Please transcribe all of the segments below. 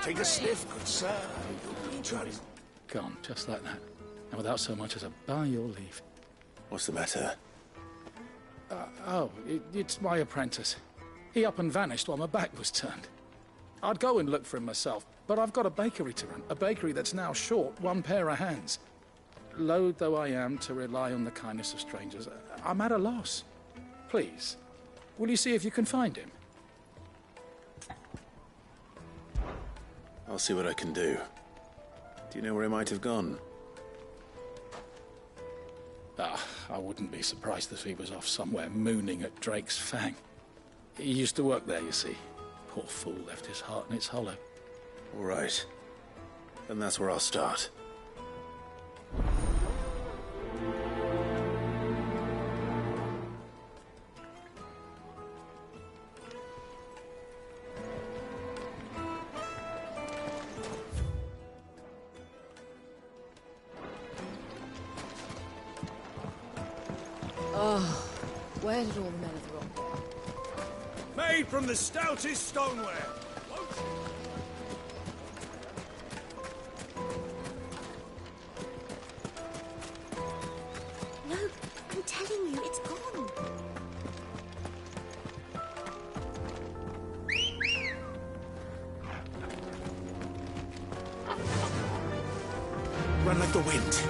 Take a sniff, good sir. Gone, just like that. And without so much as a by your leave. What's the matter? It's my apprentice. He up and vanished while my back was turned. I'd go and look for him myself, but I've got a bakery to run. A bakery that's now short one pair of hands. Loath though I am to rely on the kindness of strangers, I'm at a loss. Please, will you see if you can find him? I'll see what I can do. Do you know where he might have gone? I wouldn't be surprised if he was off somewhere mooning at Drake's Fang. He used to work there, you see. Poor fool left his heart in its hollow. All right. Then that's where I'll start. Where did all the men of the rock go? Made from the stoutest stoneware. No, I'm telling you, it's gone. Run like the wind.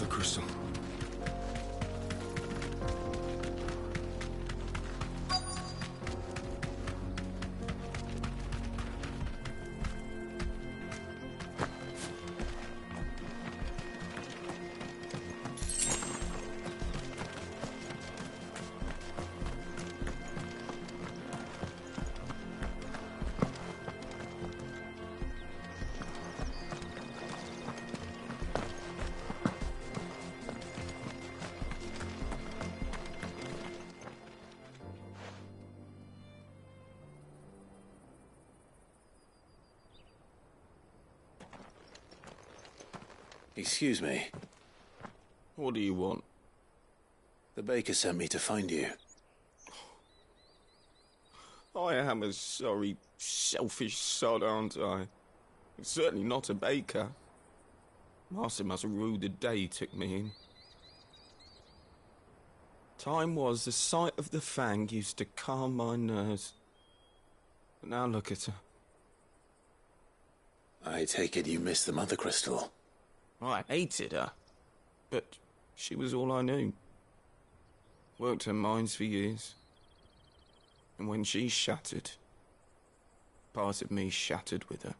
Crystal. Excuse me. What do you want? The baker sent me to find you. I am a sorry, selfish sod, aren't I? Certainly not a baker. Master must have ruled the day he took me in. Time was the sight of the Fang used to calm my nerves. But now look at her. I take it you missed the Mother Crystal. I hated her, but she was all I knew. Worked her mines for years. And when she shattered, part of me shattered with her.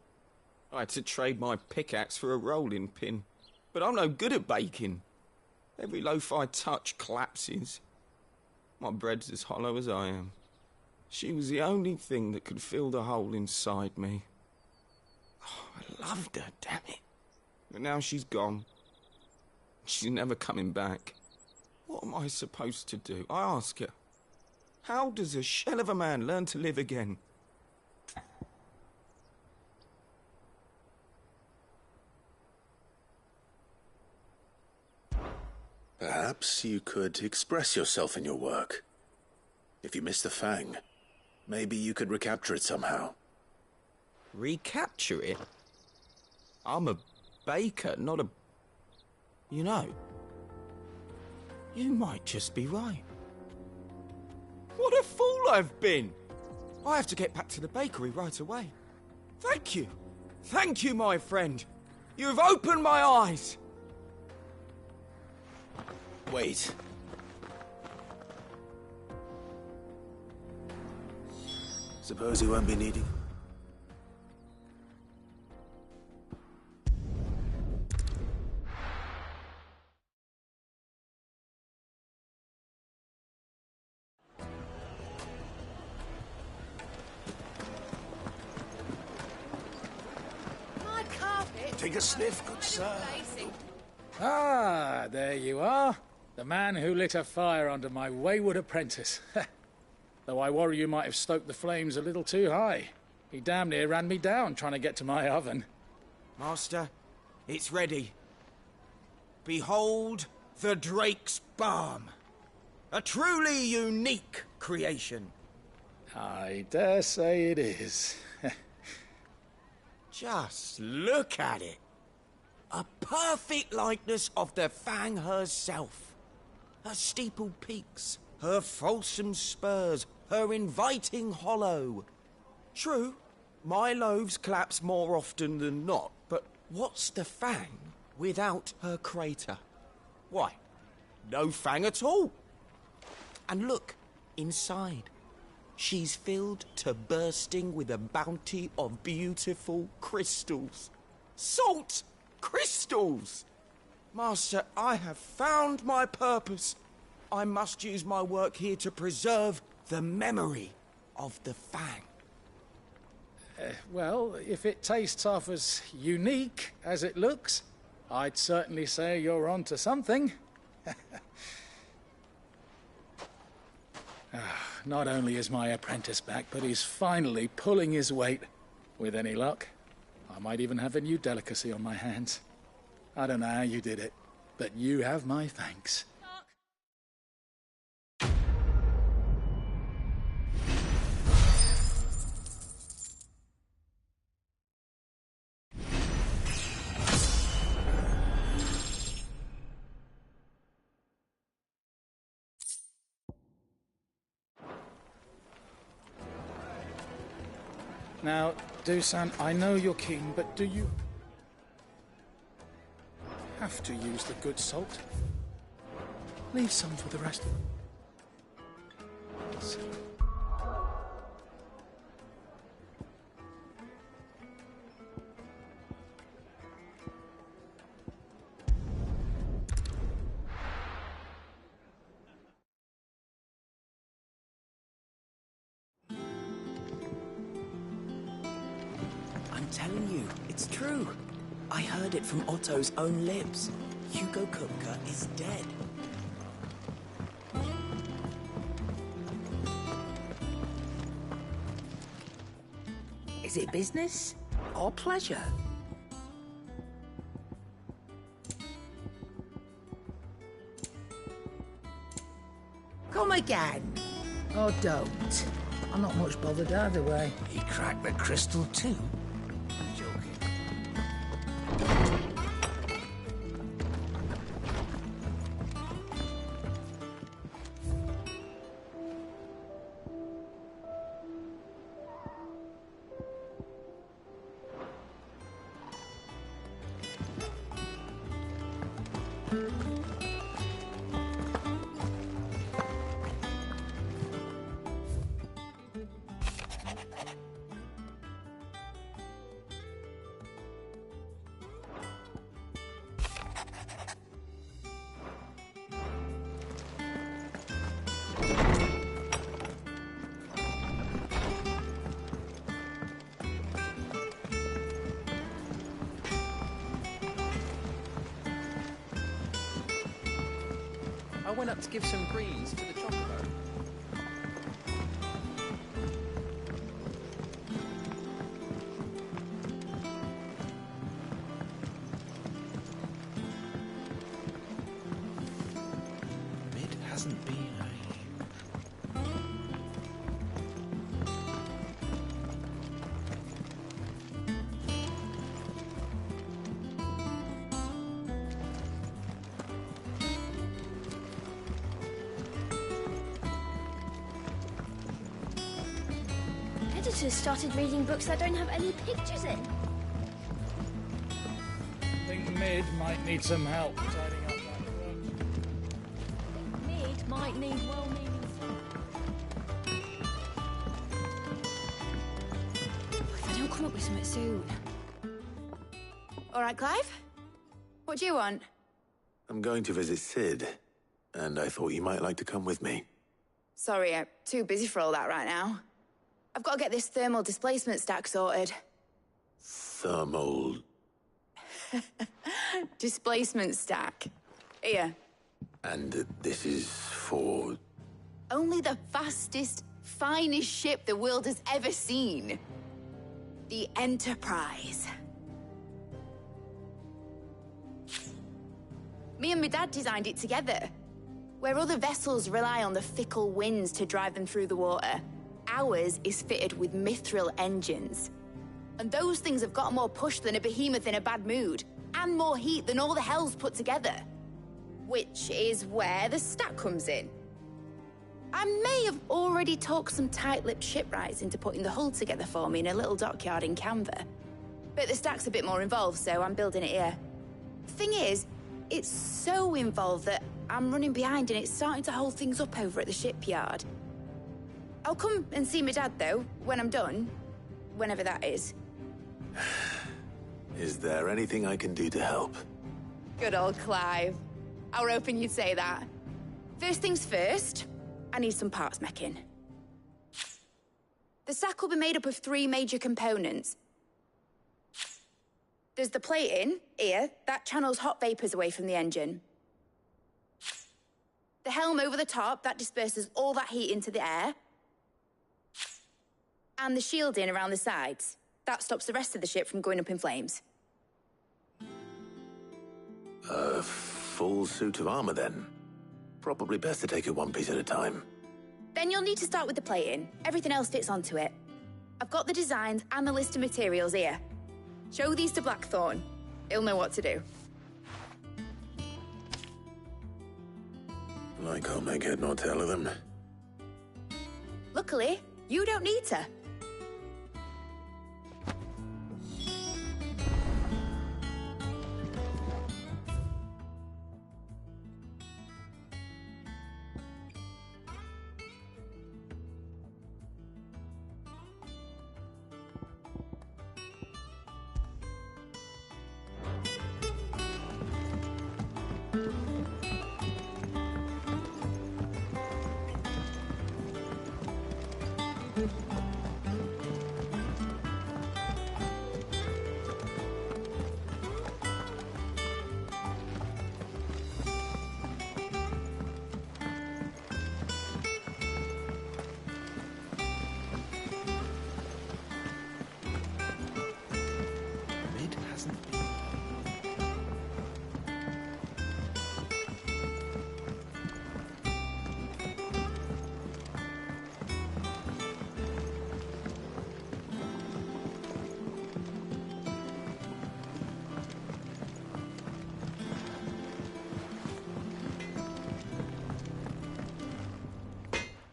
I had to trade my pickaxe for a rolling pin, but I'm no good at baking. Every loaf I touch collapses. My bread's as hollow as I am. She was the only thing that could fill the hole inside me. Oh, I loved her, damn it. But now she's gone. She's never coming back. What am I supposed to do? I ask her. How does a shell of a man learn to live again? Perhaps you could express yourself in your work. If you missed the Fang, maybe you could recapture it somehow. Recapture it? I'm a baker, not a... You know, you might just be right. What a fool I've been! I have to get back to the bakery right away. Thank you. Thank you, my friend. You have opened my eyes. Wait. Suppose you won't be needing... Take a sniff, good sir. Ah, there you are. The man who lit a fire under my wayward apprentice. Though I worry you might have stoked the flames a little too high. He damn near ran me down trying to get to my oven. Master, it's ready. Behold the Drake's Balm. A truly unique creation. I dare say it is. Just look at it. A perfect likeness of the Fang herself. Her steeple peaks, her fulsome spurs, her inviting hollow. True, my loaves collapse more often than not, but what's the Fang without her crater? Why, no Fang at all. And look, inside. She's filled to bursting with a bounty of beautiful crystals. Salt crystals! Master, I have found my purpose. I must use my work here to preserve the memory of the Fang. Well, if it tastes half as unique as it looks, I'd certainly say you're onto something. Not only is my apprentice back, but he's finally pulling his weight. With any luck, I might even have a new delicacy on my hands. I don't know how you did it, but you have my thanks. Now, Dusan, I know you're keen, but do you have to use the good salt? Leave some for the rest of us. I'm telling you, it's true. I heard it from Otto's own lips. Hugo Kupka is dead. Is it business or pleasure? Come again. Or don't. I'm not much bothered either way. He cracked the crystal too? I'm joking. I went up to give some greens to the chocobo. It hasn't been Editors started reading books that don't have any pictures in. I think Mid might need some help tidying up that work. Mid might need well-meaning if I don't come up with something soon. All right, Clive? What do you want? I'm going to visit Sid, and I thought you might like to come with me. Sorry, I'm too busy for all that right now. I've got to get this thermal displacement stack sorted. Thermal... Displacement stack. Here. And this is for... Only the fastest, finest ship the world has ever seen. The Enterprise. Me and my dad designed it together. Where other vessels rely on the fickle winds to drive them through the water, ours is fitted with mithril engines. And those things have got more push than a behemoth in a bad mood, and more heat than all the hells put together. Which is where the stack comes in. I may have already talked some tight-lipped shipwrights into putting the hull together for me in a little dockyard in Canva. But the stack's a bit more involved, so I'm building it here. Thing is, it's so involved that I'm running behind and it's starting to hold things up over at the shipyard. I'll come and see my dad, though, when I'm done. Whenever that is. Is there anything I can do to help? Good old Clive. I were hoping you'd say that. First things first, I need some parts meching. The stack will be made up of 3 major components. There's the plating, here, that channels hot vapors away from the engine. The helm over the top, that disperses all that heat into the air. And the shielding around the sides. That stops the rest of the ship from going up in flames. A full suit of armor, then. Probably best to take it one piece at a time. Then you'll need to start with the plating. Everything else fits onto it. I've got the designs and the list of materials here. Show these to Blackthorn. He'll know what to do. I can't make head nor tail of them. Luckily, you don't need to.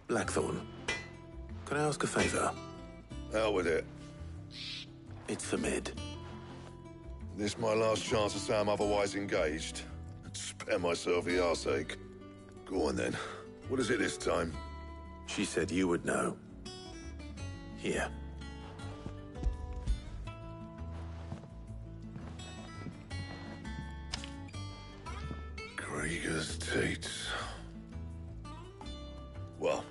Blackthorn, can I ask a favor? Hell with it. It's for Mid. This my last chance to say I'm otherwise engaged. Spare myself the arseache. Go on then. What is it this time? She said you would know. Here. Krieger's teats. Well,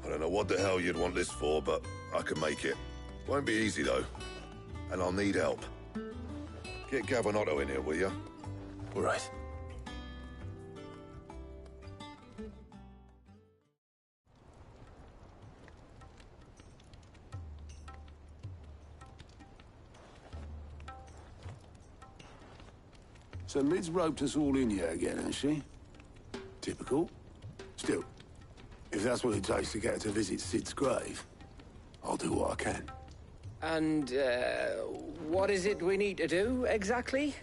I don't know what the hell you'd want this for, but I can make it. Won't be easy, though. And I'll need help. Get Gavin-Otto in here, will you? All right. So Mid's roped us all in here again, has she? Typical. Still, if that's what it takes to get her to visit Sid's grave, I'll do what I can. And, what is it we need to do, exactly?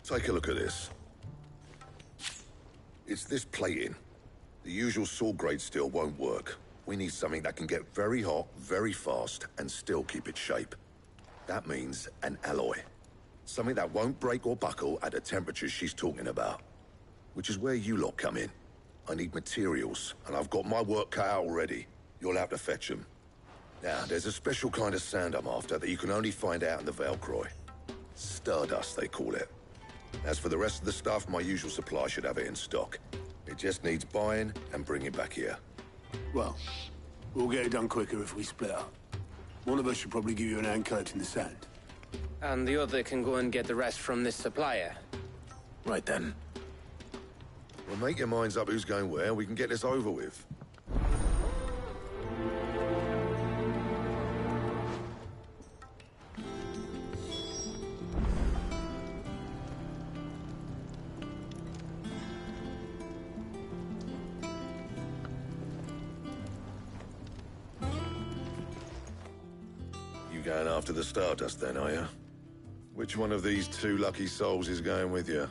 Take a look at this. It's this plating. The usual sword-grade steel won't work. We need something that can get very hot, very fast, and still keep its shape. That means an alloy. Something that won't break or buckle at the temperatures she's talking about. Which is where you lot come in. I need materials, and I've got my work cut out already. You'll have to fetch them. Now, there's a special kind of sand I'm after that you can only find out in the Valcroy. Stardust, they call it. As for the rest of the stuff, my usual supply should have it in stock. It just needs buying and bringing back here. Well, we'll get it done quicker if we split up. One of us should probably give you an hand collecting the sand. And the other can go and get the rest from this supplier. Right then. Well, make your minds up who's going where, we can get this over with. You going after the Stardust then, are you? Which one of these two lucky souls is going with you?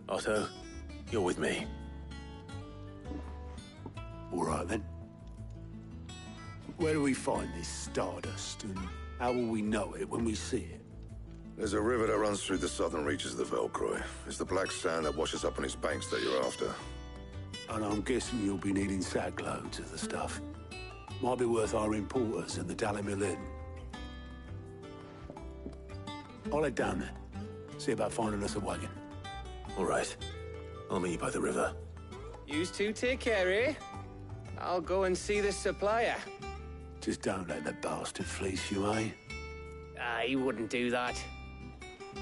Otto, you're with me. All right, then. Where do we find this Stardust, and how will we know it when we see it? There's a river that runs through the southern reaches of the Velcroy. It's the black sand that washes up on its banks that you're after. And I'm guessing you'll be needing sack loads of the stuff. Might be worth our importers at the Dalimil Inn. I'll head down there. See about finding us a wagon. All right. I'll meet you by the river. Yous two take care, eh? I'll go and see the supplier. Just don't let the bastard fleece you, eh? Ah, he wouldn't do that.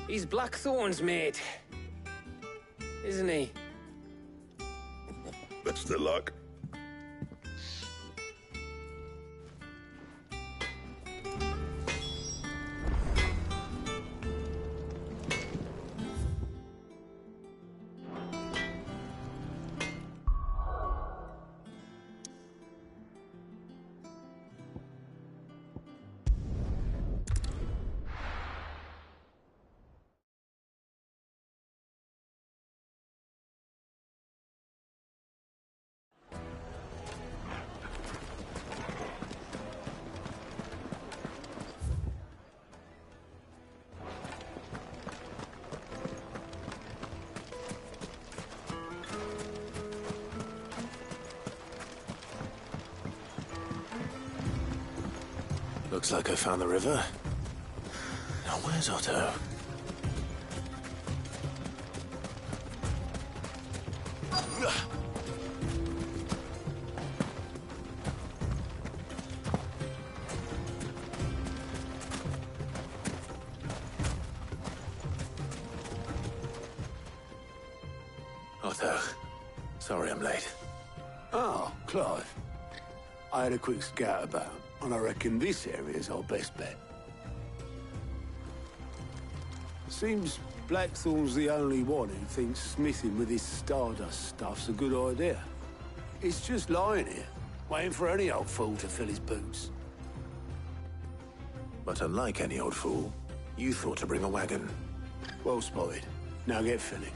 He's Blackthorn's mate. Isn't he? Best of luck. Looks like I found the river. Now where's Otto? Otto, sorry I'm late. Oh, Clive. I had a quick scout about, and I reckon this area's our best bet. Seems Blackthorn's the only one who thinks smithing with his Stardust stuff's a good idea. It's just lying here, waiting for any old fool to fill his boots. But unlike any old fool, you thought to bring a wagon. Well spotted. Now get filling.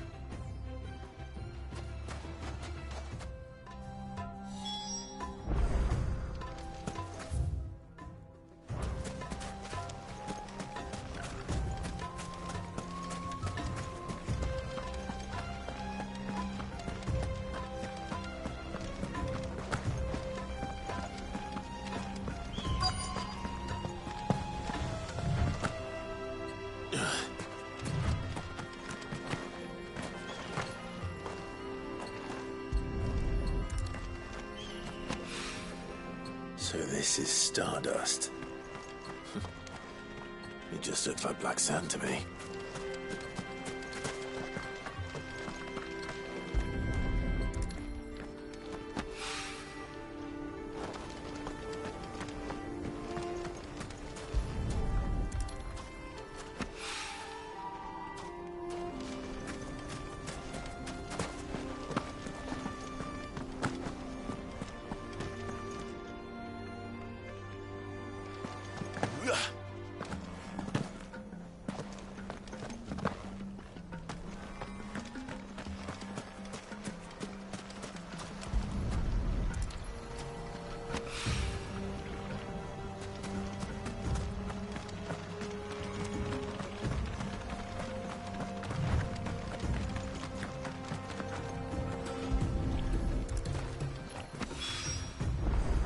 So this is Stardust. It just looks like black sand to me.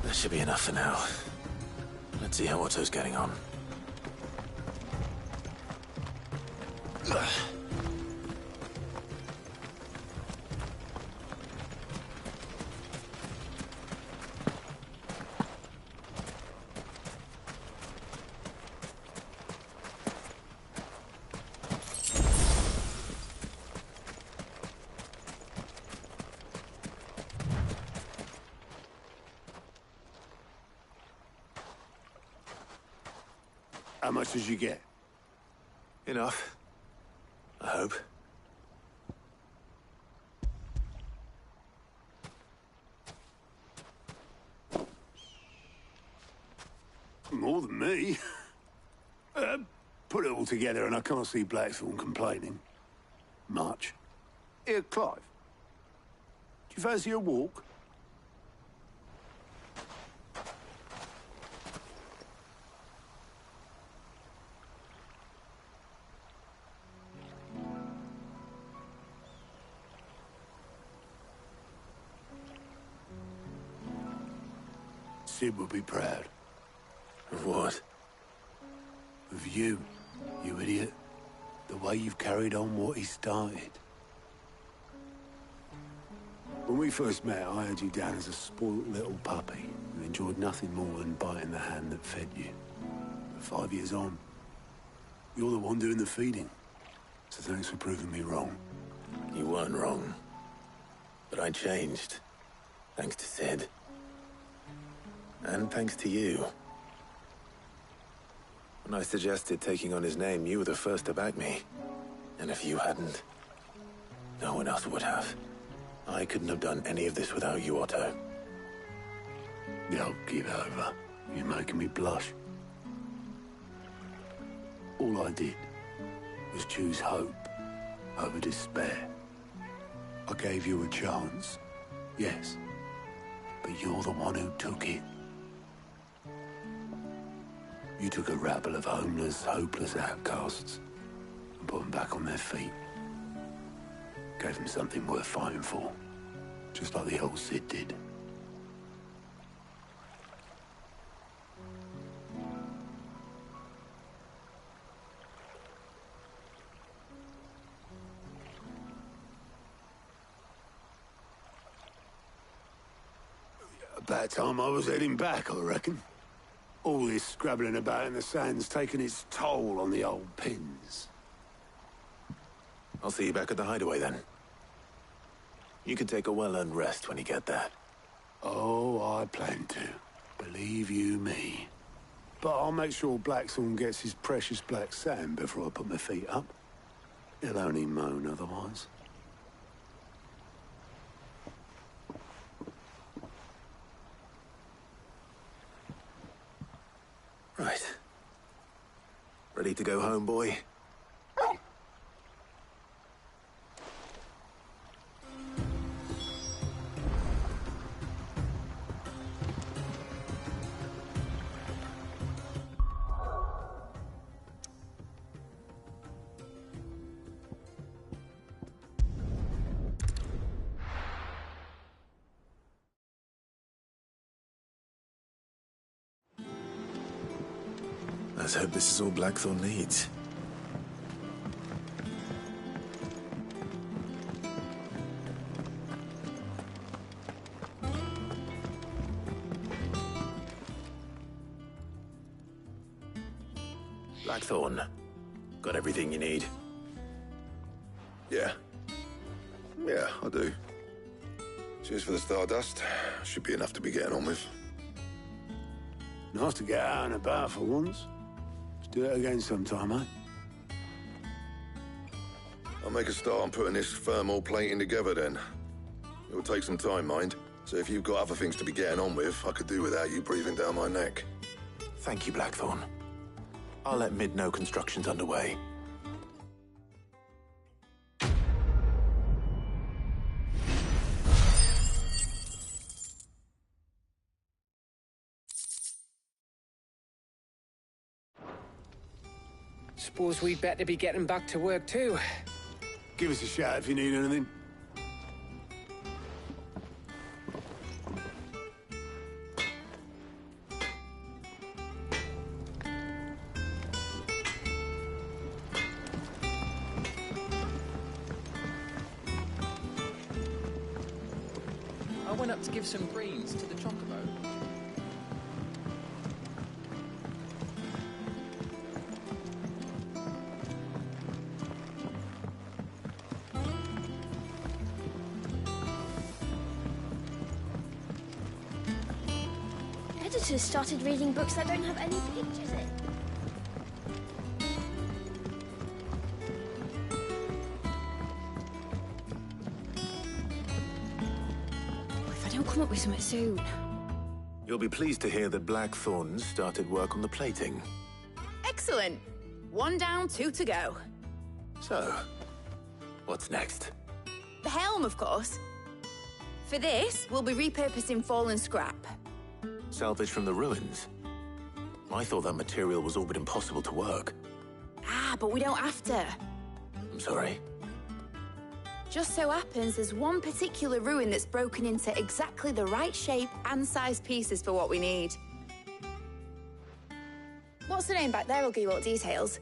That should be enough for now. Let's see how Otto's getting on. How much did you get? Enough. I hope. More than me. Put it all together and I can't see Blackthorn complaining. Much. Here, Clive. Do you fancy a walk? Sid would be proud. Of what? Of you, you idiot. The way you've carried on what he started. When we first met, I had you down as a spoilt little puppy who enjoyed nothing more than biting the hand that fed you. But 5 years on, you're the one doing the feeding. So thanks for proving me wrong. You weren't wrong. But I changed. Thanks to Sid. And thanks to you. When I suggested taking on his name, you were the first to back me. And if you hadn't, no one else would have. I couldn't have done any of this without you, Otto. Don't give over. You're making me blush. All I did was choose hope over despair. I gave you a chance, yes, but you're the one who took it. You took a rabble of homeless, hopeless outcasts and put them back on their feet. Gave them something worth fighting for, just like the old Sid did. About time I was heading back, I reckon. All this scrabbling about in the sand's taken its toll on the old pins. I'll see you back at the hideaway then. You can take a well-earned rest when you get there. Oh, I plan to. Believe you me. But I'll make sure Blackthorn gets his precious black sand before I put my feet up. He'll only moan otherwise. Right. Ready to go home, boy? Let's hope this is all Blackthorn needs. Blackthorn, got everything you need? Yeah. Yeah, I do. Cheers for the stardust. Should be enough to be getting on with. Nice to get out and about for once. Let's do it again sometime, eh? I'll make a start on putting this thermal plating together then. It'll take some time, mind. So if you've got other things to be getting on with, I could do without you breathing down my neck. Thank you, Blackthorn. I'll let Mid know construction's underway. Suppose we'd better be getting back to work too. Give us a shout if you need anything. I went up to give some greens to the chocobo. Editors started reading books that don't have any pictures in. don't come up with something soon. You'll be pleased to hear that Blackthorn's started work on the plating. Excellent. 1 down, 2 to go. So, what's next? The helm, of course. For this, we'll be repurposing fallen scrap. Salvage from the ruins? I thought that material was all but impossible to work. Ah, but we don't have to. I'm sorry. Just so happens there's one particular ruin that's broken into exactly the right shape and size pieces for what we need. What's the name back there? I'll give you all details.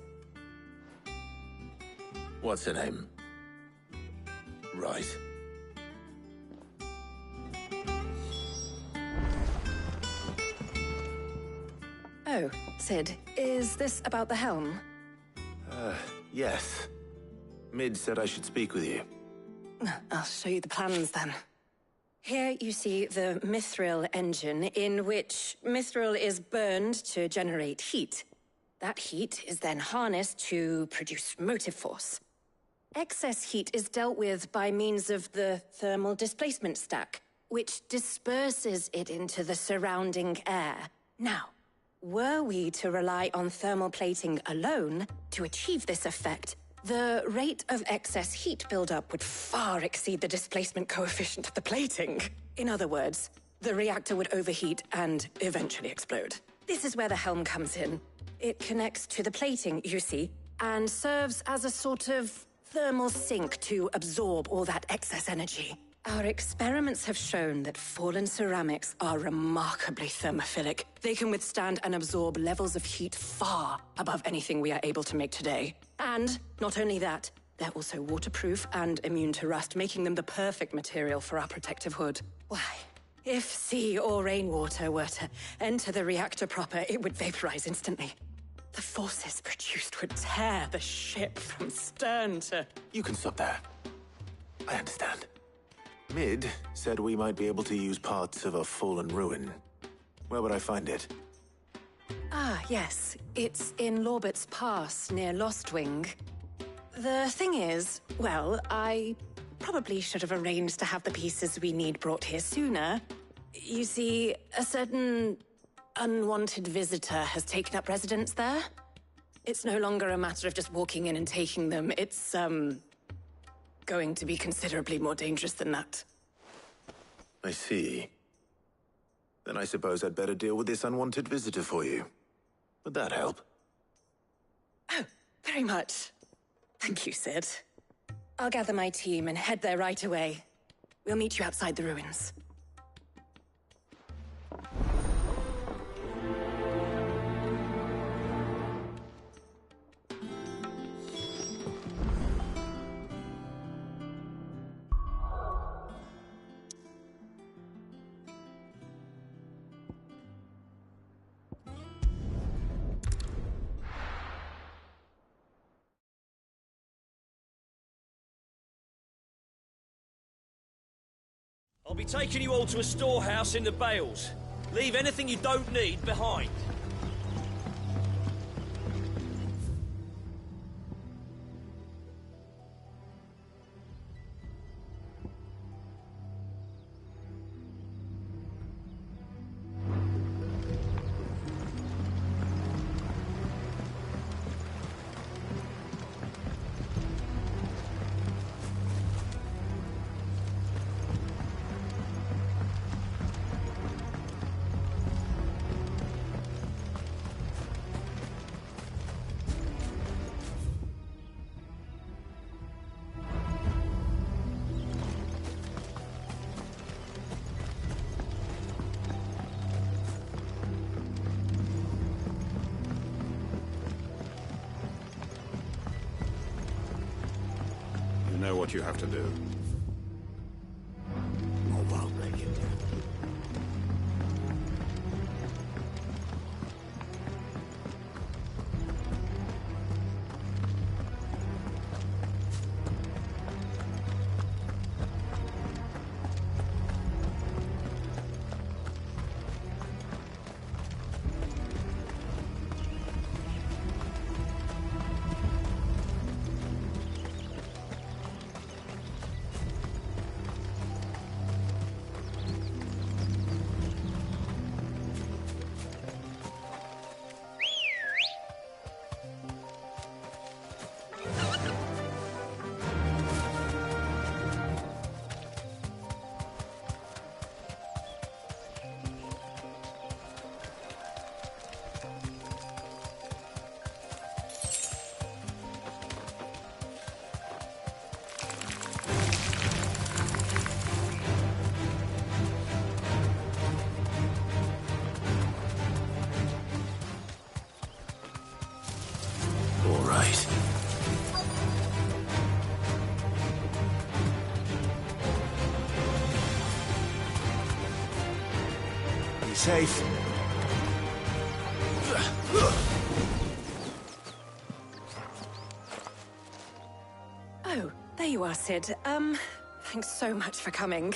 What's her name? Right. Oh, Sid, is this about the helm? Yes. Mid said I should speak with you. I'll show you the plans then. Here you see the mithril engine, in which mithril is burned to generate heat. That heat is then harnessed to produce motive force. Excess heat is dealt with by means of the thermal displacement stack, which disperses it into the surrounding air. Now, were we to rely on thermal plating alone to achieve this effect, the rate of excess heat buildup would far exceed the displacement coefficient of the plating. In other words, the reactor would overheat and eventually explode. This is where the helm comes in. It connects to the plating, you see, and serves as a sort of thermal sink to absorb all that excess energy. Our experiments have shown that fallen ceramics are remarkably thermophilic. They can withstand and absorb levels of heat far above anything we are able to make today. And not only that, they're also waterproof and immune to rust, making them the perfect material for our protective hood. Why, if sea or rainwater were to enter the reactor proper, it would vaporize instantly. The forces produced would tear the ship from stern to... You can stop there. I understand. Mid said we might be able to use parts of a fallen ruin. Where would I find it? Ah, yes. It's in Lorbert's Pass, near Lostwing. The thing is, well, I probably should have arranged to have the pieces we need brought here sooner. You see, a certain unwanted visitor has taken up residence there. It's no longer a matter of just walking in and taking them. It's, going to be considerably more dangerous than that. I see. Then I suppose I'd better deal with this unwanted visitor for you. Would that help? Oh, very much. Thank you, Sid. I'll gather my team and head there right away. We'll meet you outside the ruins. I'll be taking you all to a storehouse in the Bales. Leave anything you don't need behind. You know what you have to do. Oh, well, make it. Safe. Oh, there you are, Sid. Thanks so much for coming.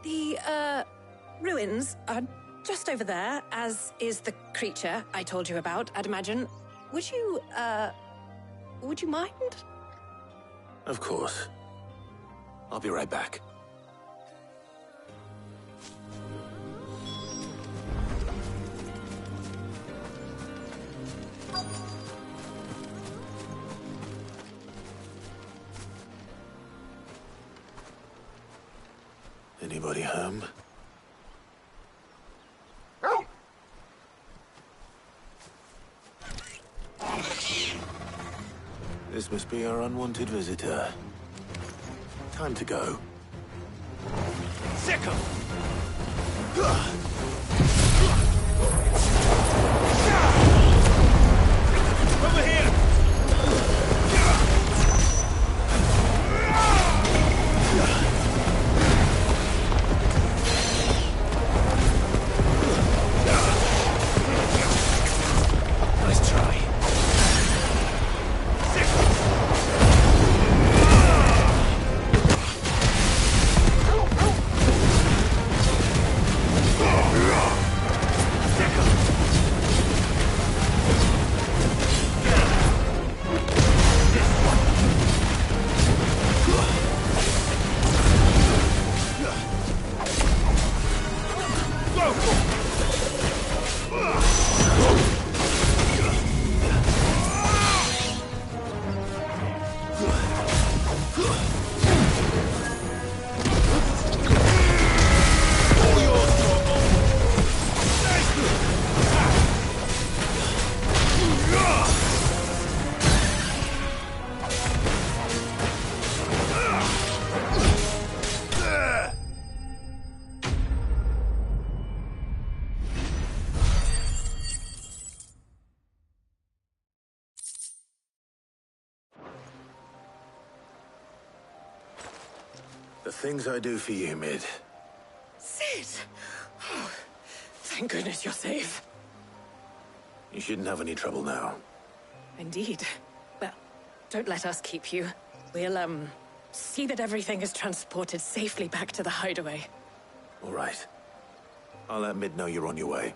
The, ruins are just over there, as is the creature I told you about, I'd imagine. Would you mind? Of course. I'll be right back. Anybody home? This must be our unwanted visitor. Time to go. Sick 'em! Over here! Nice try. The things I do for you, Mid. Sid! Oh, thank goodness you're safe. You shouldn't have any trouble now. Indeed. Well, don't let us keep you. We'll, see that everything is transported safely back to the hideaway. All right. I'll let Mid know you're on your way.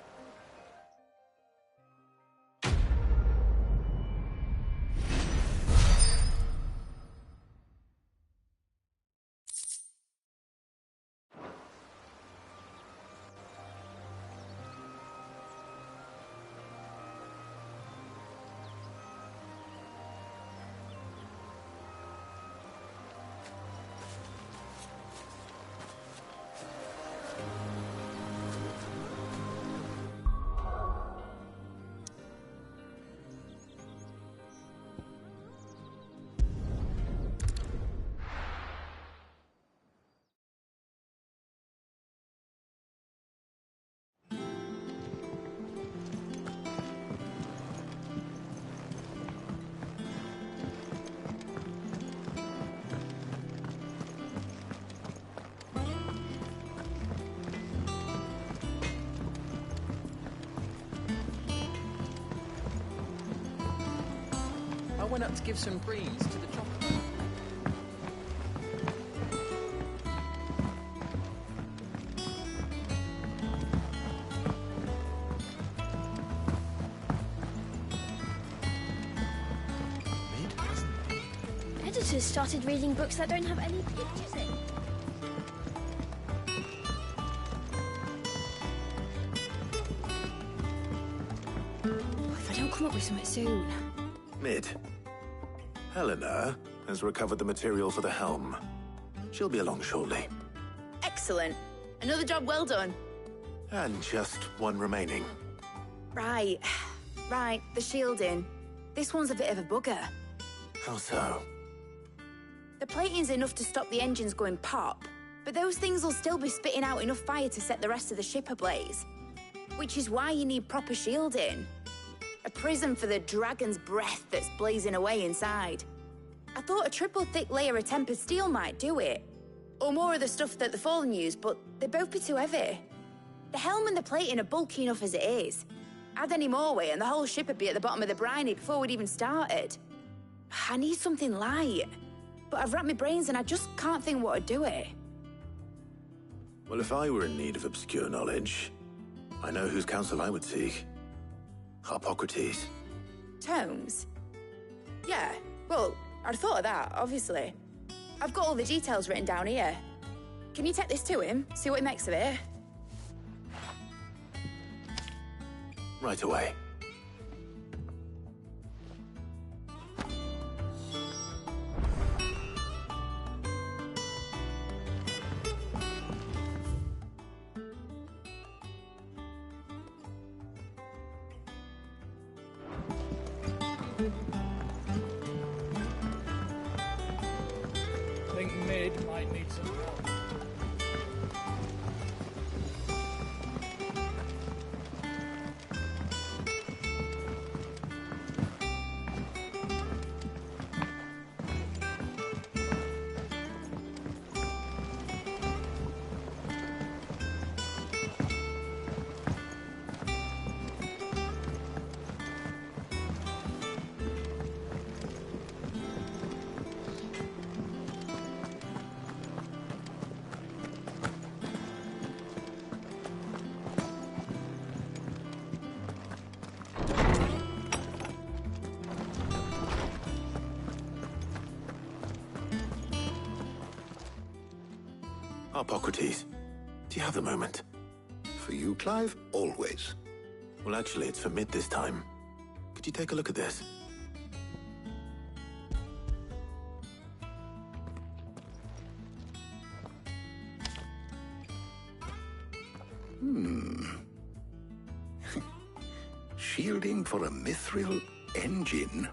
I went up to give some greens to the chocolate. Editors started reading books that don't have any pictures in. If I don't come up with something soon. Mid. Helena has recovered the material for the helm. She'll be along shortly. Excellent. Another job well done. And just one remaining. Right. Right, the shielding. This one's a bit of a bugger. How so? The plating's enough to stop the engines going pop, but those things will still be spitting out enough fire to set the rest of the ship ablaze. Which is why you need proper shielding. A prison for the dragon's breath that's blazing away inside. I thought a triple thick layer of tempered steel might do it. Or more of the stuff that the Fallen use, but they'd both be too heavy. The helm and the plating are bulky enough as it is. Add any more weight and the whole ship would be at the bottom of the briny before we'd even started. I need something light. But I've racked my brains and I just can't think what would do it. Well, if I were in need of obscure knowledge, I know whose counsel I would seek. Hippocrates. Tomes? Yeah, well, I'd thought of that, obviously. I've got all the details written down here. Can you take this to him, see what he makes of it? Right away. I think Mid might need some help. Hippocrates, do you have a moment? For you, Clive, always. Well, actually, it's for Mid this time. Could you take a look at this? Shielding for a mithril engine?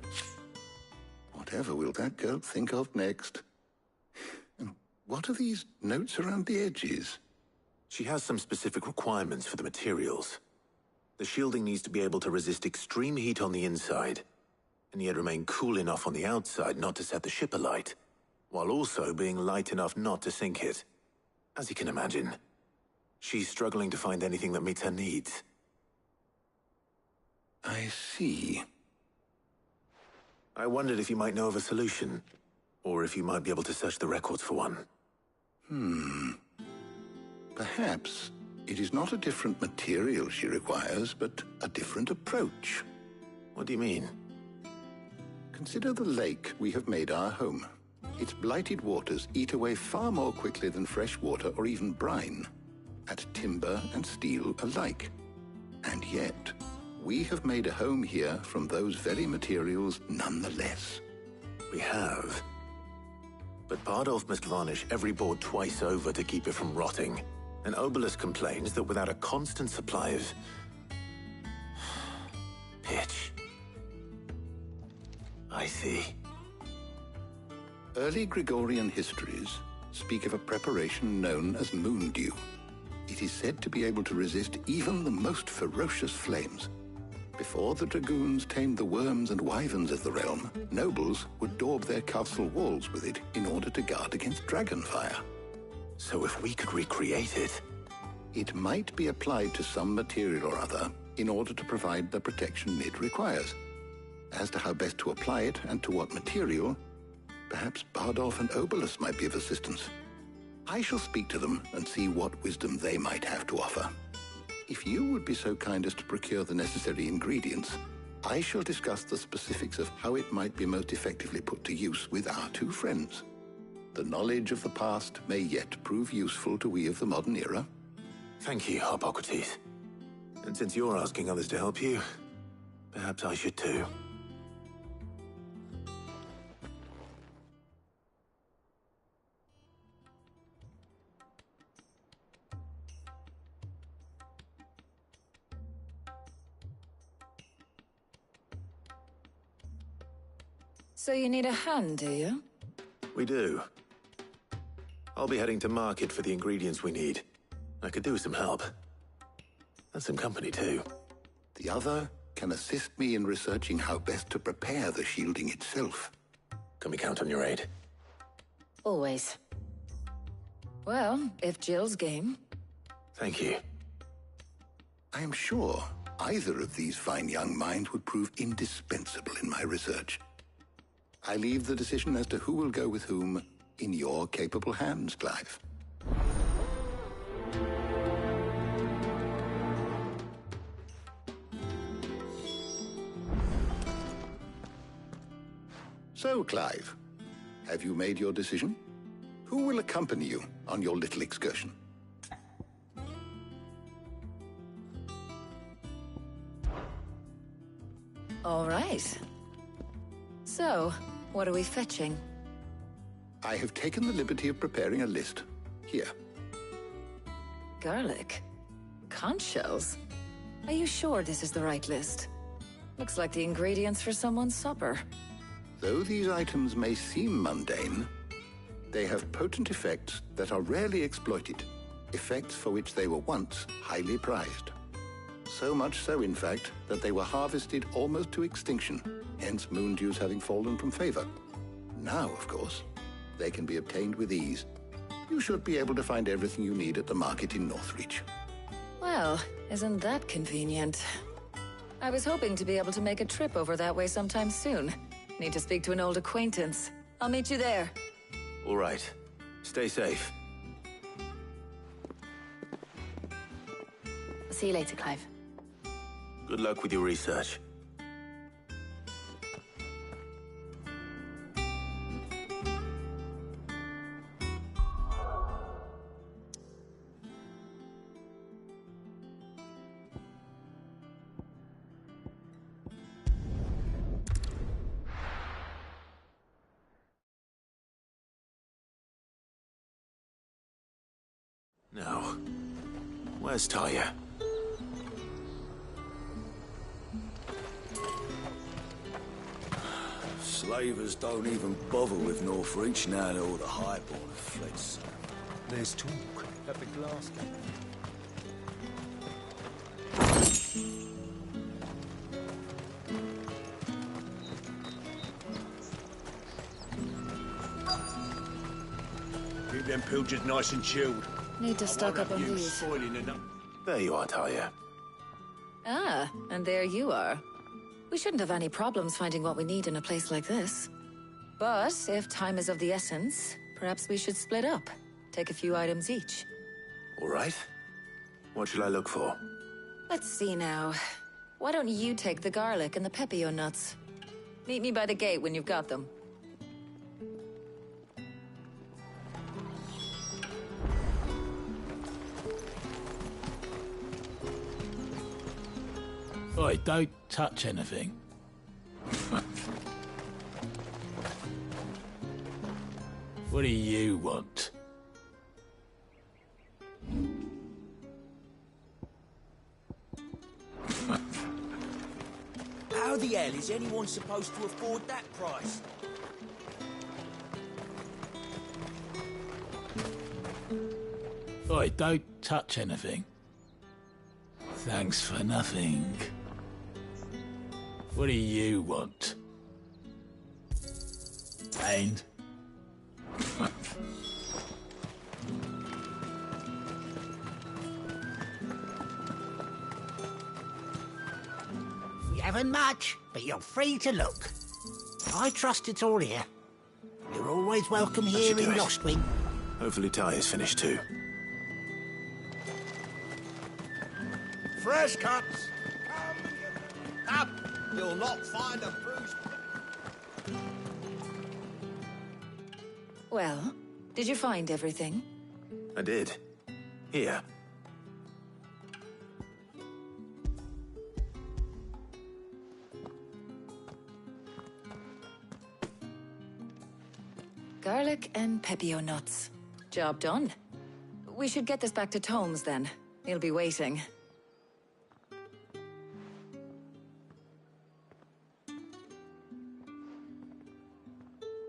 Whatever will that girl think of next? And what are these notes around the edges? She has some specific requirements for the materials. The shielding needs to be able to resist extreme heat on the inside, and yet remain cool enough on the outside not to set the ship alight, while also being light enough not to sink it. As you can imagine, she's struggling to find anything that meets her needs. I see. I wondered if you might know of a solution, or if you might be able to search the records for one. Perhaps it is not a different material she requires, but a different approach. What do you mean? Consider the lake we have made our home. Its blighted waters eat away far more quickly than fresh water or even brine, at timber and steel alike. And yet, we have made a home here from those very materials nonetheless. We have. But Bardolph must varnish every board twice over to keep it from rotting. And Obelus complains that without a constant supply of pitch. I see. Early Gregorian histories speak of a preparation known as moon dew. It is said to be able to resist even the most ferocious flames. Before the dragoons tamed the worms and wyverns of the realm, nobles would daub their castle walls with it in order to guard against dragonfire. So if we could recreate it... It might be applied to some material or other in order to provide the protection Mid requires. As to how best to apply it and to what material, perhaps Bardolph and Obelus might be of assistance. I shall speak to them and see what wisdom they might have to offer. If you would be so kind as to procure the necessary ingredients, I shall discuss the specifics of how it might be most effectively put to use with our two friends. The knowledge of the past may yet prove useful to we of the modern era. Thank you, Hippocrates. And since you're asking others to help you, perhaps I should too. So you need a hand, do you? We do. I'll be heading to market for the ingredients we need. I could do with some help. And some company, too. The other can assist me in researching how best to prepare the shielding itself. Can we count on your aid? Always. Well, if Jill's game. Thank you. I am sure either of these fine young minds would prove indispensable in my research. I leave the decision as to who will go with whom in your capable hands, Clive. So, Clive, have you made your decision? Who will accompany you on your little excursion? All right. So, what are we fetching? I have taken the liberty of preparing a list. Here. Garlic? Conch shells? Are you sure this is the right list? Looks like the ingredients for someone's supper. Though these items may seem mundane, they have potent effects that are rarely exploited, effects for which they were once highly prized. So much so, in fact, that they were harvested almost to extinction, hence moon dews having fallen from favor. Now, of course, they can be obtained with ease. You should be able to find everything you need at the market in Northreach. Well, isn't that convenient? I was hoping to be able to make a trip over that way sometime soon. Need to speak to an old acquaintance. I'll meet you there. All right. Stay safe. See you later, Clive. Good luck with your research. Now, where's Taya? Slavers don't even bother with Northreach now that all the highborn have fled south. There's talk at the glass gate. Keep them pilgers nice and chilled. Need to stock up on these. There you are, Talia. Ah, and there you are. We shouldn't have any problems finding what we need in a place like this. But if time is of the essence, perhaps we should split up. Take a few items each. All right. What should I look for? Let's see now. Why don't you take the garlic and the pepio nuts? Meet me by the gate when you've got them. Oi, don't touch anything. What do you want? How the hell is anyone supposed to afford that price? Oi, don't touch anything. Thanks for nothing. What do you want? And? We haven't much, but you're free to look. I trust it's all here. You're always welcome here in Lostwing. Hopefully Taya's finished too. Fresh cuts! Up! You'll not find a bruised... Well, did you find everything? I did. Here. Garlic and pepio nuts. Job done. We should get this back to Tomes then. He'll be waiting.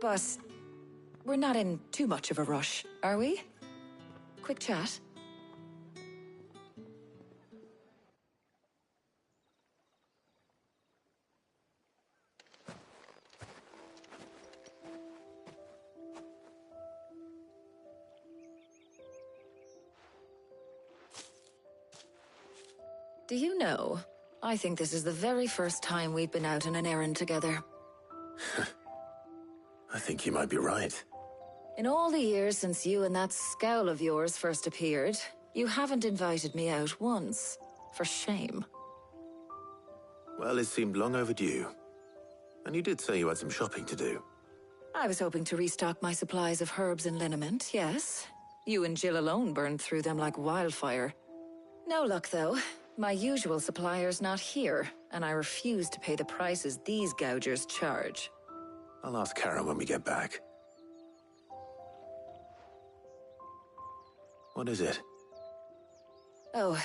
But we're not in too much of a rush, are we? Quick chat. Do you know, I think this is the very first time we've been out on an errand together. I think you might be right. In all the years since you and that scowl of yours first appeared, you haven't invited me out once. For shame. Well, it seemed long overdue. And you did say you had some shopping to do. I was hoping to restock my supplies of herbs and liniment, yes. You and Jill alone burned through them like wildfire. No luck, though. My usual supplier's not here, and I refuse to pay the prices these gougers charge. I'll ask Karen when we get back. What is it? Oh,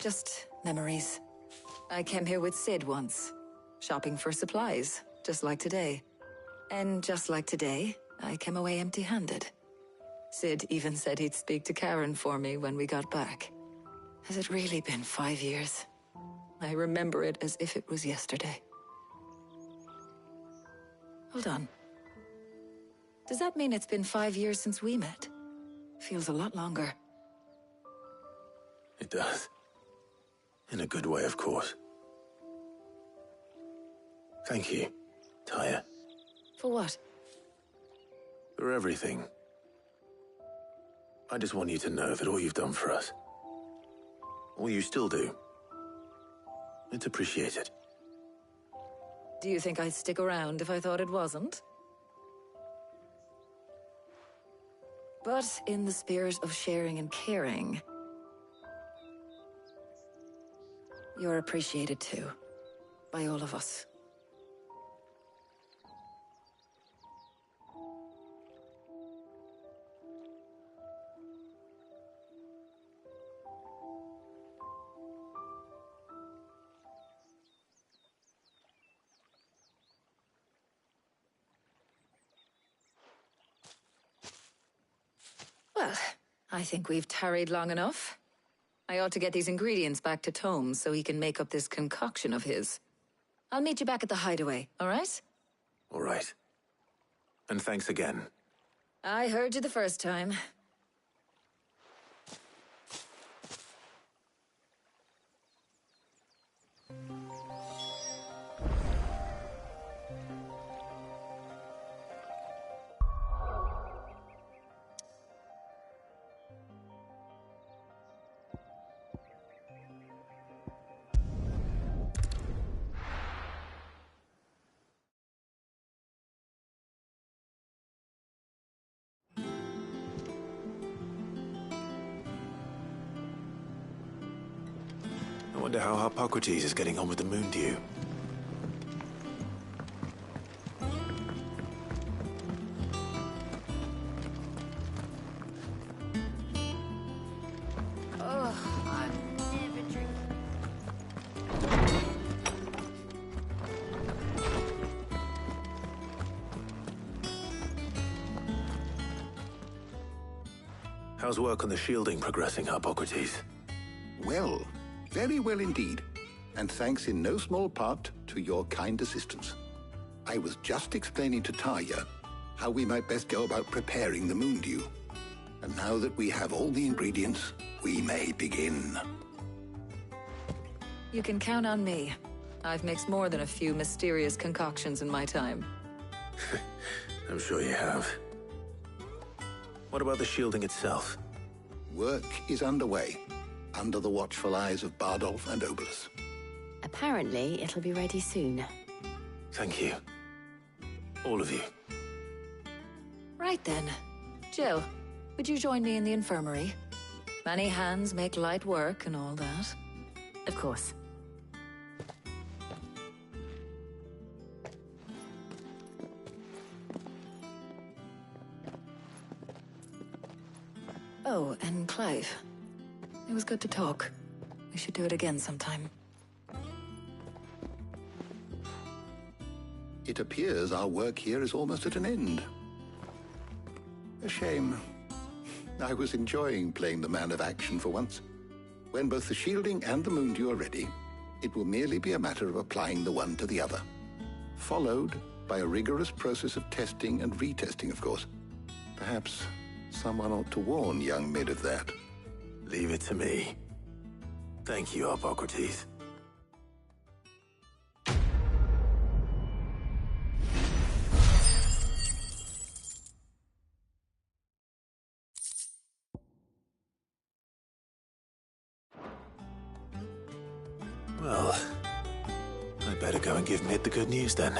just memories. I came here with Sid once, shopping for supplies, just like today. And just like today, I came away empty-handed. Sid even said he'd speak to Karen for me when we got back. Has it really been 5 years? I remember it as if it was yesterday. Hold on. Does that mean it's been 5 years since we met? Feels a lot longer. It does. In a good way, of course. Thank you, Tyre. For what? For everything. I just want you to know that all you've done for us, all you still do, it's appreciated. Do you think I'd stick around if I thought it wasn't? But in the spirit of sharing and caring, you're appreciated too, by all of us. Well, I think we've tarried long enough. I ought to get these ingredients back to Tome so he can make up this concoction of his. I'll meet you back at the hideaway, all right? All right. And thanks again. I heard you the first time. I wonder how Hippocrates is getting on with the moon dew. How's work on the shielding progressing, Hippocrates? Well, very well indeed. And thanks in no small part to your kind assistance. I was just explaining to Tarja how we might best go about preparing the moon dew. And now that we have all the ingredients, we may begin. You can count on me. I've mixed more than a few mysterious concoctions in my time. I'm sure you have. What about the shielding itself? Work is underway, under the watchful eyes of Bardolph and Obolus. Apparently, it'll be ready soon. Thank you. All of you. Right then. Jill, would you join me in the infirmary? Many hands make light work and all that. Of course. Oh, and Clive. It was good to talk. We should do it again sometime. It appears our work here is almost at an end. A shame. I was enjoying playing the man of action for once. When both the shielding and the moon dew are ready, it will merely be a matter of applying the one to the other. Followed by a rigorous process of testing and retesting, of course. Perhaps someone ought to warn young Mid of that. Leave it to me. Thank you, Hippocrates. Well, I'd better go and give Mid the good news then.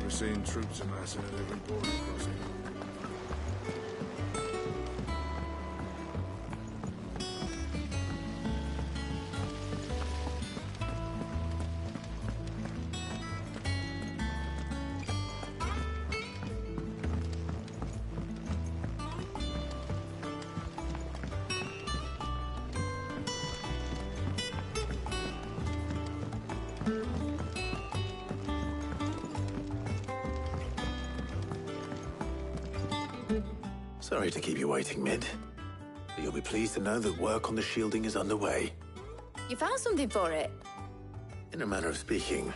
We're seeing troops amassing at every border crossing. Sorry to keep you waiting, Mid. But you'll be pleased to know that work on the shielding is underway. You found something for it? In a manner of speaking,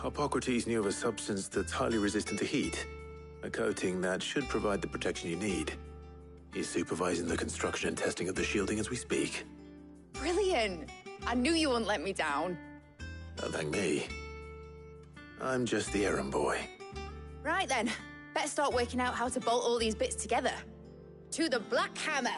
Hippocrates knew of a substance that's highly resistant to heat. A coating that should provide the protection you need. He's supervising the construction and testing of the shielding as we speak. Brilliant! I knew you wouldn't let me down. Don't thank me. I'm just the errand boy. Right then, better start working out how to bolt all these bits together. To the Black Hammer!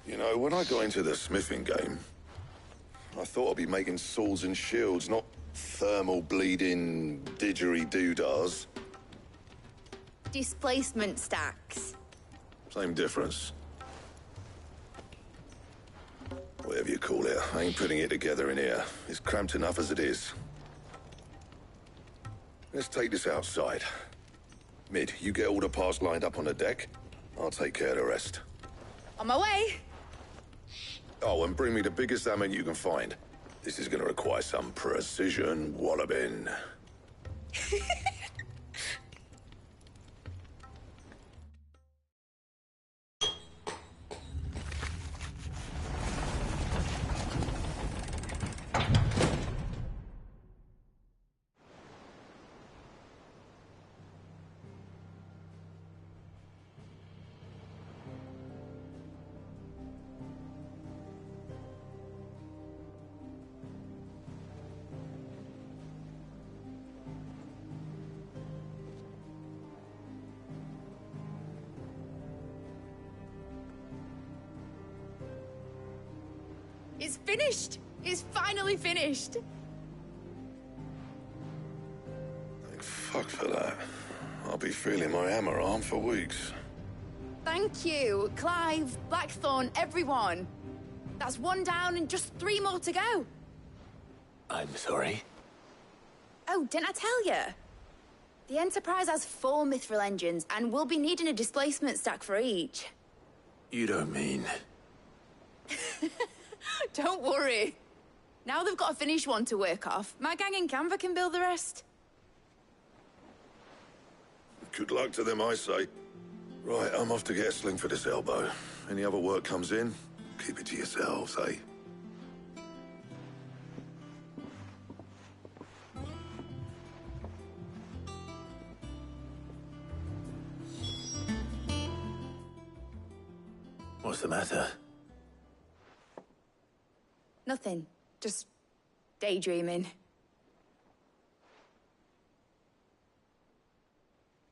You know, when I got into the smithing game, I thought I'd be making swords and shields, not thermal bleeding didgeridoo-dahs. Displacement stacks. Same difference. Whatever you call it, I ain't putting it together in here. It's cramped enough as it is. Let's take this outside. Mid, you get all the parts lined up on the deck. I'll take care of the rest. On my way! Oh, and bring me the biggest hammer you can find. This is gonna require some precision walloping. It's finished! It's finally finished! Thank fuck for that. I'll be feeling my hammer arm for weeks. Thank you, Clive, Blackthorn, everyone. That's one down and just 3 more to go. I'm sorry. Oh, didn't I tell you? The Enterprise has 4 mithril engines, and we'll be needing a displacement stack for each. You don't mean... Don't worry. Now they've got a finished one to work off, my gang in Canva can build the rest. Good luck to them, I say. Right, I'm off to get a sling for this elbow. Any other work comes in, keep it to yourselves, eh? What's the matter? Nothing. Just daydreaming.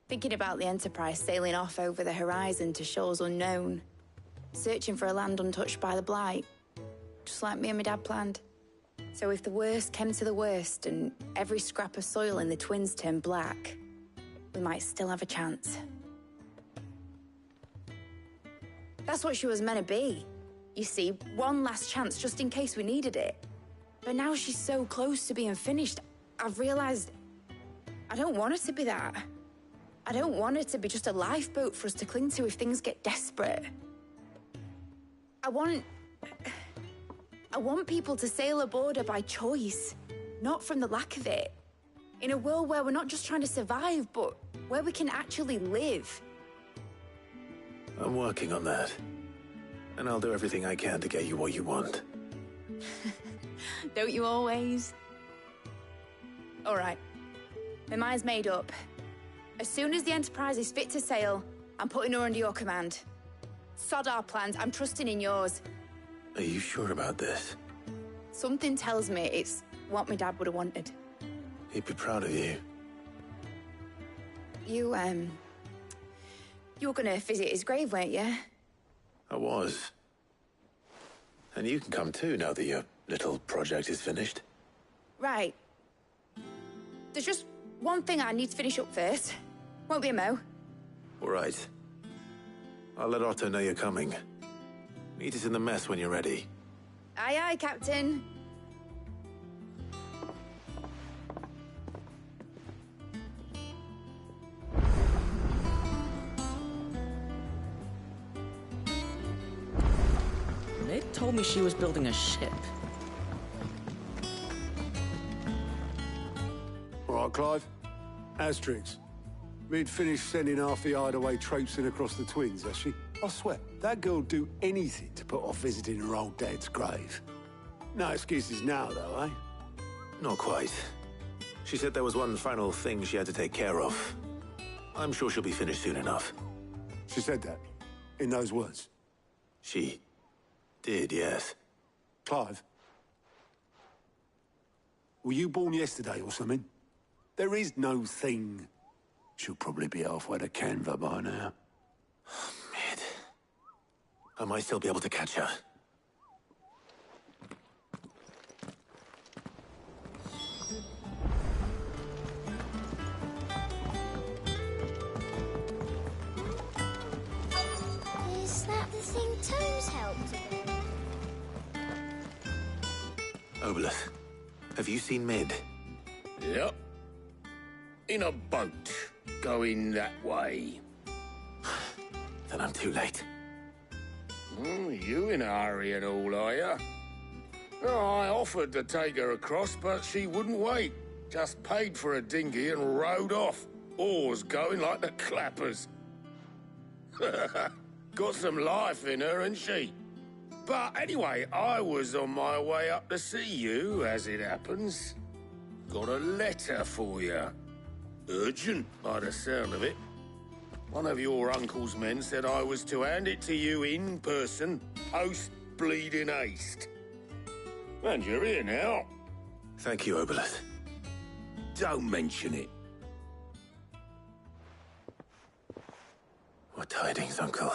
Thinking about the Enterprise sailing off over the horizon to shores unknown. Searching for a land untouched by the Blight. Just like me and my dad planned. So if the worst came to the worst and every scrap of soil in the twins turned black, we might still have a chance. That's what she was meant to be. You see, one last chance just in case we needed it. But now she's so close to being finished, I've realized I don't want it to be that. I don't want it to be just a lifeboat for us to cling to if things get desperate. I want people to sail aboard her by choice, not from the lack of it. In a world where we're not just trying to survive, but where we can actually live. I'm working on that. And I'll do everything I can to get you what you want. Don't you always? All right. My mind's made up. As soon as the Enterprise is fit to sail, I'm putting her under your command. Sod our plans, I'm trusting in yours. Are you sure about this? Something tells me it's what my dad would have wanted. He'd be proud of you. You were gonna visit his grave, weren't you? I was. And you can come too, now that your little project is finished. Right. There's just one thing I need to finish up first. Won't be a mo. All right. I'll let Otto know you're coming. Meet us in the mess when you're ready. Aye, aye, Captain. They told me she was building a ship. All right, Clive. Asterix. We'd finished sending half the hideaway traipsing across the twins, has she? I swear, that girl'd do anything to put off visiting her old dad's grave. No excuses now, though, eh? Not quite. She said there was one final thing she had to take care of. I'm sure she'll be finished soon enough. She said that? In those words? She did, yes. Clive? Were you born yesterday or something? There is no thing. She'll probably be halfway to Canva by now. Mid. I might still be able to catch her. Is that the thing Toes helped with? Obelith, have you seen Mid? Yep. In a boat, going that way. Then I'm too late. You in a hurry at all, are you? I offered to take her across, but she wouldn't wait. Just paid for a dinghy and rowed off. Oars going like the clappers. Got some life in her, ain't she? But anyway, I was on my way up to see you, as it happens. Got a letter for you. Urgent, by the sound of it. One of your uncle's men said I was to hand it to you in person, post-bleeding haste. And you're here now. Thank you, Obelith. Don't mention it. What tidings, Uncle?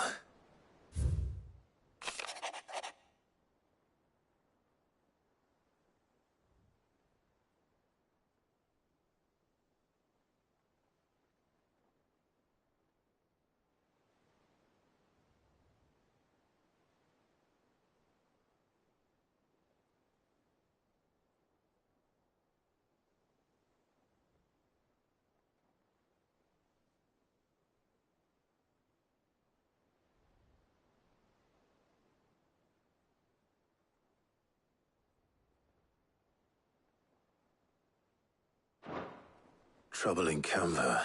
Trouble in Canva.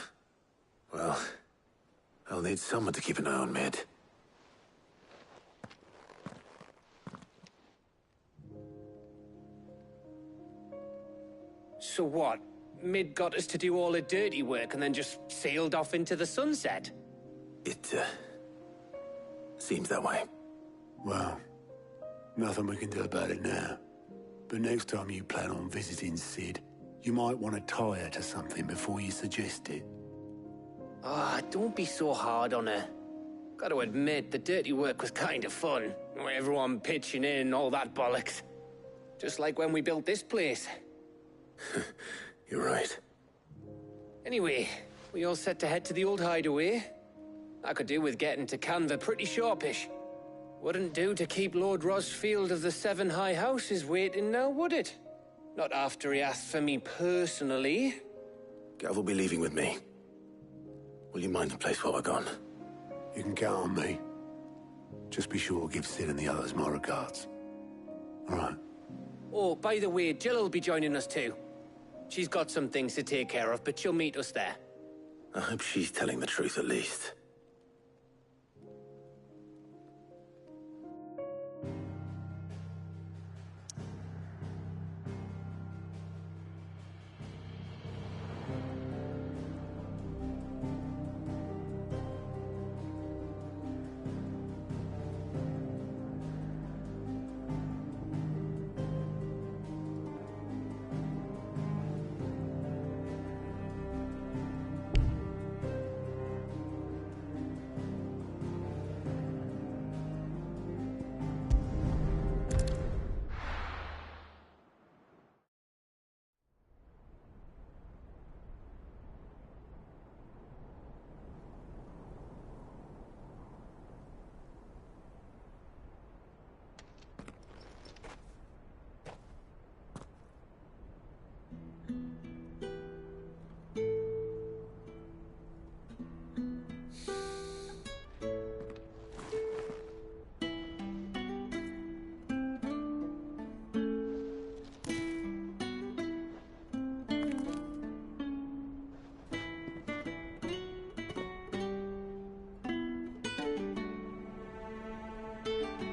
Well, I'll need someone to keep an eye on Mid. So what? Mid got us to do all the dirty work and then just sailed off into the sunset? It, seems that way. Well, nothing we can do about it now. But next time you plan on visiting Sid, you might want to tie her to something before you suggest it. Ah, don't be so hard on her. Got to admit, the dirty work was kind of fun. Everyone pitching in, all that bollocks. Just like when we built this place. You're right. Anyway, we all set to head to the old hideaway? I could do with getting to Canva pretty sharpish. Wouldn't do to keep Lord Rosfield of the Seven High Houses waiting now, would it? Not after he asked for me personally. Gav will be leaving with me. Will you mind the place while we're gone? You can count on me. Just be sure to give Sid and the others my regards. All right. Oh, by the way, Jill will be joining us too. She's got some things to take care of, but she'll meet us there. I hope she's telling the truth at least.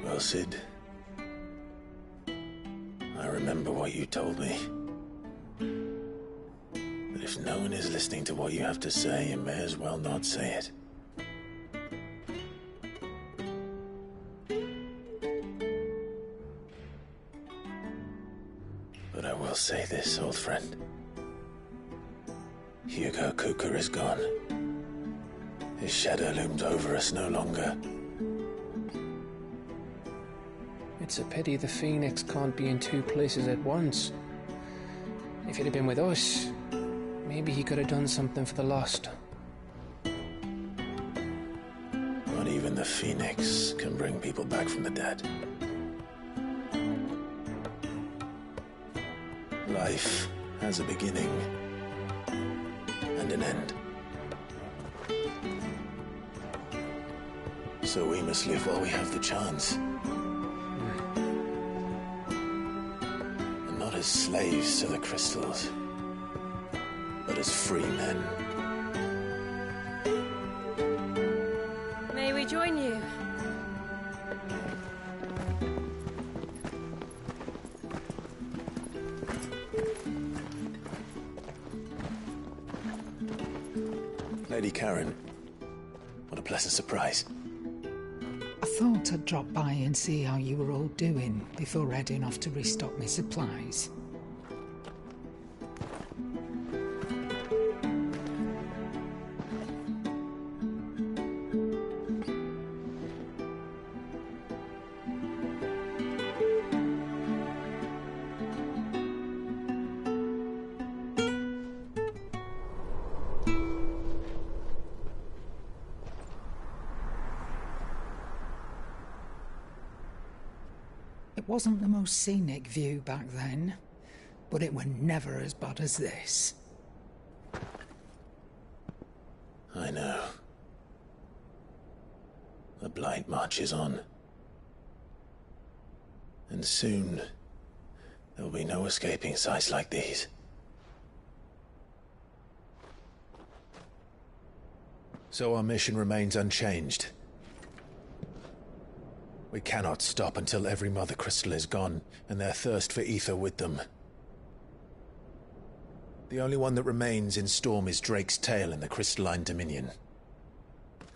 Well, Sid, I remember what you told me. That if no one is listening to what you have to say, you may as well not say it. But I will say this, old friend. Hugo Cooker is gone. His shadow looms over us no longer. It's a pity the Phoenix can't be in two places at once. If he'd have been with us, maybe he could have done something for the lost. Not even the Phoenix can bring people back from the dead. Life has a beginning and an end. So we must live while we have the chance. And not as slaves to the crystals, but as free men. May we join you? Lady Karen, what a pleasant surprise. I thought I'd drop by and see how you were all doing before heading off to restock my supplies. It wasn't the most scenic view back then, but it were never as bad as this. I know. The Blight marches on. And soon, there will be no escaping sights like these. So our mission remains unchanged. We cannot stop until every Mother Crystal is gone, and their thirst for ether with them. The only one that remains in Storm is Drake's Tail in the Crystalline Dominion.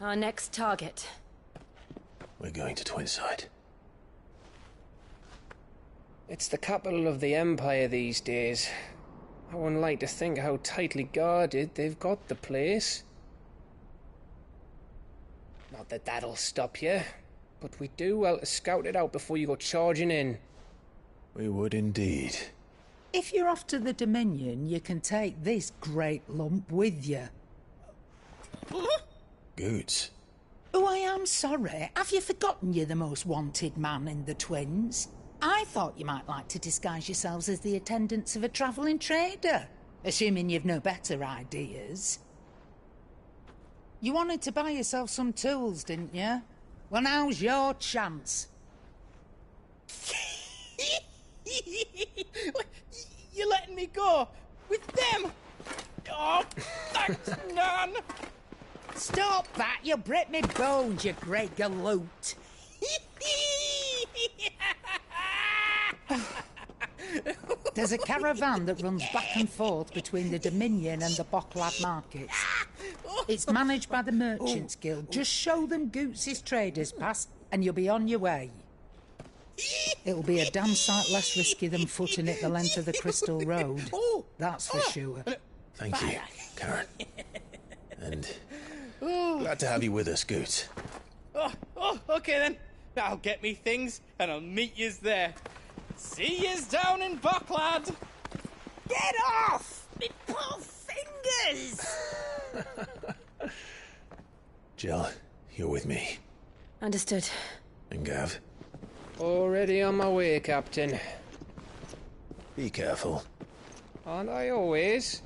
Our next target. We're going to Twinside. It's the capital of the Empire these days. I wouldn't like to think how tightly guarded they've got the place. Not that that'll stop you. But we do well to scout it out before you go charging in. We would indeed. If you're off to the Dominion, you can take this great lump with you. Goods. Oh, I am sorry. Have you forgotten you're the most wanted man in the Twins? I thought you might like to disguise yourselves as the attendants of a travelling trader, assuming you've no better ideas. You wanted to buy yourself some tools, didn't you? Well, now's your chance. You're letting me go? With them? Oh, thanks, Nan! Stop that! You'll break me bones, you great galoot! There's a caravan that runs back and forth between the Dominion and the Bocklad markets. It's managed by the Merchants Guild. Just show them Goots' traders pass and you'll be on your way. It'll be a damn sight less risky than footing it the length of the Crystal Road. That's for sure. Thank you, Karen. And glad to have you with us, Goots. Okay then. I'll get me things and I'll meet yous there. See yous down in Bocklad. Get off! Me poor fingers! Jill, you're with me. Understood. And Gav? Already on my way, Captain. Be careful. Aren't I always?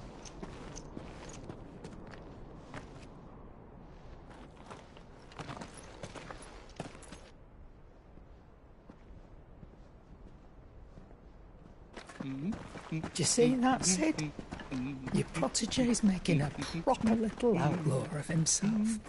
Do you see that, Sid? Your protégé's making a proper little outlaw of himself.